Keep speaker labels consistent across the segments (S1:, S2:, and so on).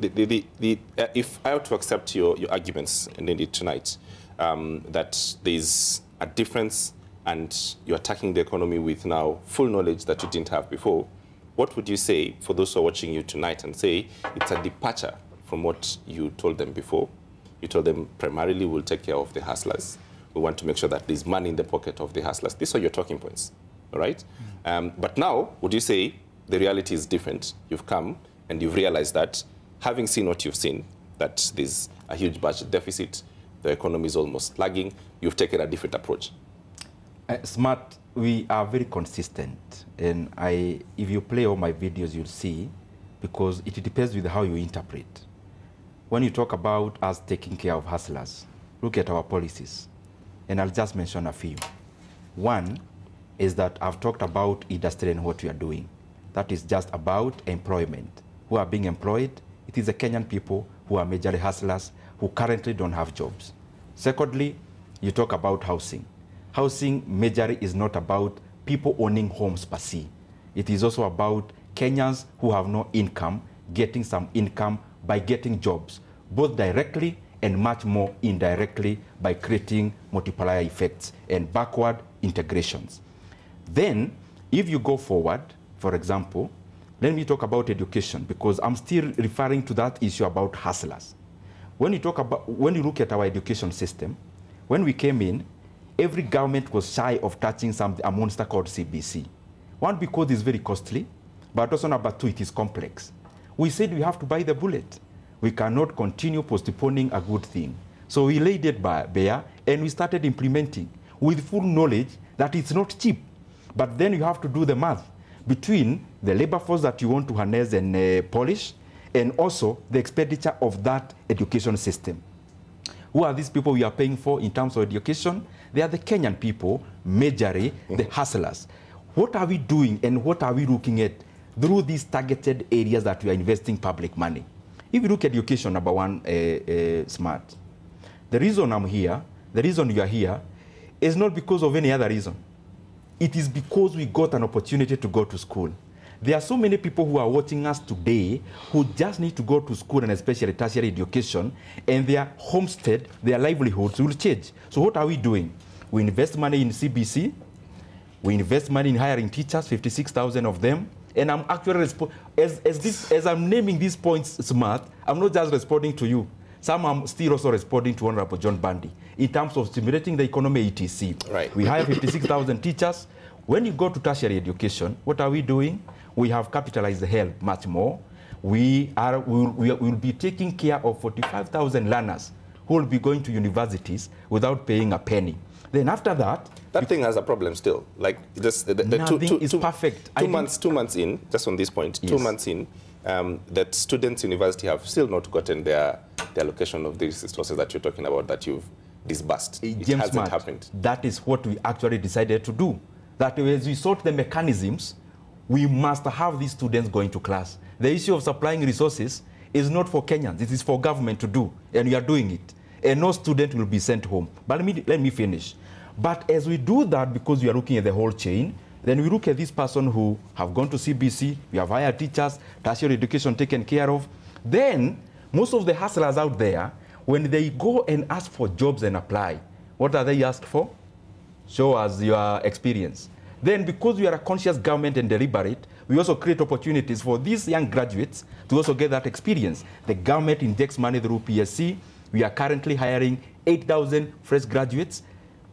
S1: if I were to accept your arguments, Ndindi, tonight, that there's a difference and you're attacking the economy with now full knowledge that you didn't have before, what would you say for those who are watching you tonight and say it's a departure from what you told them before? You told them primarily we'll take care of the hustlers. We want to make sure that there's money in the pocket of the hustlers. These are your talking points, all right? But now, would you say the reality is different? You've come and you've realized that, having seen what you've seen, that there's a huge budget deficit, the economy is almost lagging, you've taken a different approach.
S2: Smart, we are very consistent. And if you play all my videos, you'll see, because it depends with how you interpret. When you talk about us taking care of hustlers, look at our policies. And I'll just mention a few. One is that I've talked about industry and what we are doing. That is just about employment. Who are being employed? It is the Kenyan people who are majorly hustlers who currently don't have jobs. Secondly, you talk about housing. Housing majorly is not about people owning homes per se. It is also about Kenyans who have no income getting some income by getting jobs, both directly and much more indirectly by creating multiplier effects and backward integrations. Then, if you go forward, for example, let me talk about education, because I'm still referring to that issue about hustlers. When you look at our education system, when we came in, every government was shy of touching a monster called CBC. One, because it's very costly, but also number two, it is complex. We said we have to buy the bullet. We cannot continue postponing a good thing. So we laid it bare and we started implementing with full knowledge that it's not cheap. But then you have to do the math between the labor force that you want to harness and polish, and also the expenditure of that education system. Who are these people we are paying for in terms of education? They are the Kenyan people, majorly the hustlers. What are we doing and what are we looking at through these targeted areas that we are investing public money? If you look at education, number one, Smart, the reason I'm here, the reason you are here, is not because of any other reason. It is because we got an opportunity to go to school. There are so many people who are watching us today who just need to go to school, and especially tertiary education, and their homestead, their livelihoods will change. So what are we doing? We invest money in CBC. We invest money in hiring teachers, 56,000 of them. And I'm actually, as I'm naming these points, Smart, I'm not just responding to you. Some I'm still also responding to Honorable John Bandi in terms of stimulating the economy, etc.
S1: Right.
S2: We hire 56,000 teachers. When you go to tertiary education, what are we doing? We have capitalized the help much more. We will be taking care of 45,000 learners who will be going to universities without paying a penny. Then after that,
S1: that thing has a problem still. Like just
S2: nothing is perfect.
S1: 2 months, 2 months in, just on this point, yes. 2 months in, that students university have still not gotten their allocation of these resources that you're talking about that you've disbursed. It hasn't happened.
S2: That is what we actually decided to do. That as we sort the mechanisms, we must have these students going to class. The issue of supplying resources is not for Kenyans. It is for government to do, and we are doing it. And no student will be sent home. But let me finish. But as we do that, because we are looking at the whole chain, then we look at this person who have gone to CBC, we have hired teachers, tertiary education taken care of. Then, most of the hustlers out there, when they go and ask for jobs and apply, what are they asked for? Show us your experience. Then, because we are a conscious government and deliberate, we also create opportunities for these young graduates to also get that experience. The government injects money through PSC. We are currently hiring 8,000 fresh graduates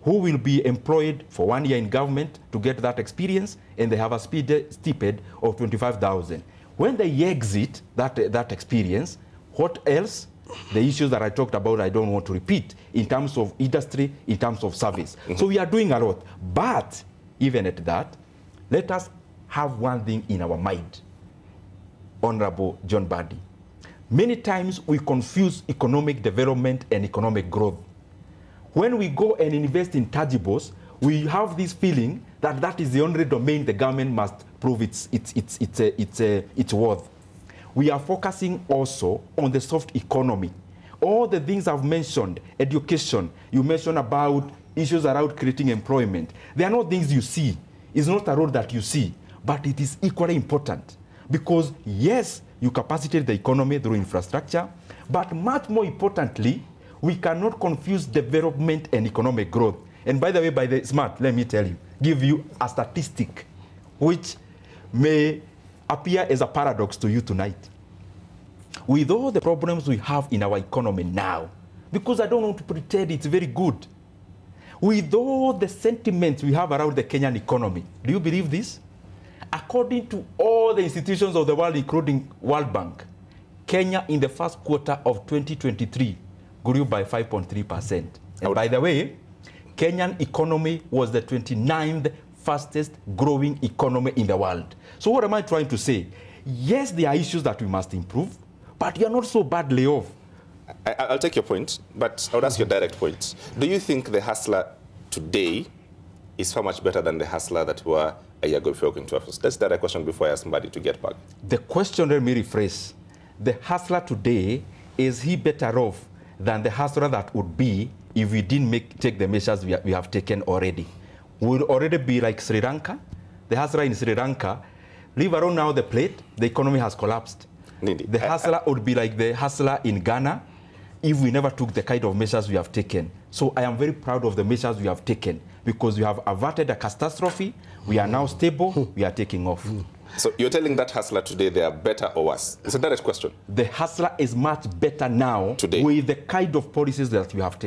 S2: who will be employed for 1 year in government to get that experience, and they have a stipend of 25,000. When they exit that experience, what else? The issues that I talked about, I don't want to repeat, in terms of industry, in terms of service. So we are doing a lot. But even at that, let us have one thing in our mind, Honorable John Bandi. Many times we confuse economic development and economic growth. When we go and invest in tangibles, we have this feeling that that is the only domain the government must prove its worth. We are focusing also on the soft economy. All the things I've mentioned, education, you mentioned about issues around creating employment. They are not things you see. It's not a road that you see, but it is equally important. Because yes, you capacitate the economy through infrastructure, but much more importantly, we cannot confuse development and economic growth. And by the way, by the smart, let me tell you, give you a statistic which may appear as a paradox to you tonight. With all the problems we have in our economy now, because I don't want to pretend it's very good, with all the sentiments we have around the Kenyan economy, do you believe this? According to all the institutions of the world, including World Bank, Kenya in the first quarter of 2023 grew by 5.3%. And by the way, Kenyan economy was the 29th fastest growing economy in the world. So what am I trying to say? Yes, there are issues that we must improve, but you're not so badly off.
S1: I'll take your point, but I would ask your direct point. Do you think the hustler today is far much better than the hustler that were a year ago if you were into office? That's the direct question before I ask somebody to get back.
S2: The question, let me rephrase. The hustler today, is he better off than the hustler that would be if we didn't take the measures we have taken already? Would already be like Sri Lanka. The hustler in Sri Lanka, leave around now the plate, the economy has collapsed.
S1: Ndindi,
S2: the hustler would be like the hustler in Ghana if we never took the kind of measures we have taken. So I am very proud of the measures we have taken because we have averted a catastrophe, we are now stable, we are taking off.
S1: So you're telling that hustler today they are better or worse? It's a direct question.
S2: The hustler is much better now
S1: today,
S2: with the kind of policies that we have taken.